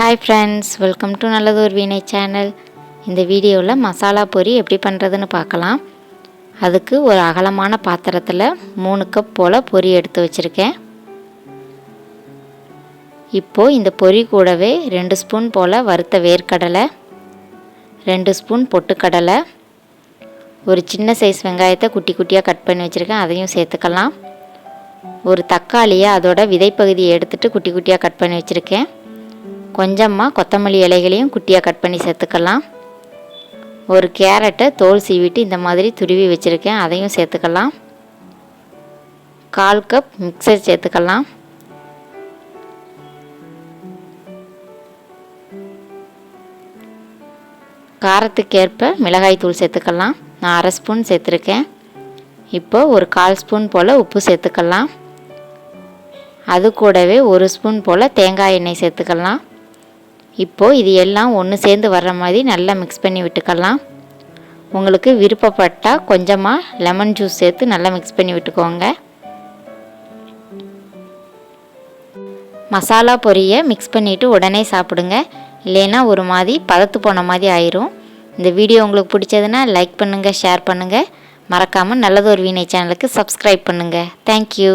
Hi friends, welcome to நல்லதொரு வீணை channel. இந்த வீடியோவில் மசாலா பொரி எப்படி பண்ணுறதுன்னு பார்க்கலாம். அதுக்கு ஒரு அகலமான பாத்திரத்தில் 3 கப் போல் பொரி எடுத்து வச்சுருக்கேன். இப்போது இந்த பொரி கூடவே 2 ஸ்பூன் போல் வறுத்த வேர்க்கடலை, 2 ஸ்பூன் பொட்டுக்கடலை, ஒரு சின்ன சைஸ் வெங்காயத்தை குட்டி குட்டியாக கட் பண்ணி வச்சுருக்கேன், அதையும் சேர்த்துக்கலாம். ஒரு தக்காளியை அதோட விதைப்பகுதியை எடுத்துகிட்டு குட்டி குட்டியாக கட் பண்ணி வச்சுருக்கேன். கொஞ்சமாக கொத்தமல்லி இலைகளையும் குட்டியாக கட் பண்ணி சேர்த்துக்கலாம். ஒரு கேரட்டை தோல் சீவிட்டு இந்த மாதிரி துருவி வச்சுருக்கேன், அதையும் சேர்த்துக்கலாம். 1/4 கப் மிக்சர் சேர்த்துக்கலாம். காரத்துக்கேற்ப மிளகாய் தூள் சேர்த்துக்கலாம். நான் 1/2 ஸ்பூன் சேர்த்துருக்கேன். இப்போ ஒரு 1/4 ஸ்பூன் போல் உப்பு சேர்த்துக்கலாம். அது கூடவே 1 ஸ்பூன் போல் தேங்காய் எண்ணெய் சேர்த்துக்கலாம். இப்போது இது எல்லாம் ஒன்று சேர்ந்து வர்ற மாதிரி நல்லா மிக்ஸ் பண்ணி விட்டுக்கலாம். உங்களுக்கு விருப்பப்பட்டால் கொஞ்சமாக லெமன் ஜூஸ் சேர்த்து நல்லா மிக்ஸ் பண்ணி விட்டுக்கோங்க. மசாலா பொரியை மிக்ஸ் பண்ணிவிட்டு உடனே சாப்பிடுங்க, இல்லைன்னா ஒரு மாதிரி பதத்து போன மாதிரி ஆயிரும். இந்த வீடியோ உங்களுக்கு பிடிச்சதுன்னா லைக் பண்ணுங்கள், ஷேர் பண்ணுங்கள். மறக்காமல் நல்லதொரு வீணை சேனலுக்கு சப்ஸ்கிரைப் பண்ணுங்கள். தேங்க்யூ.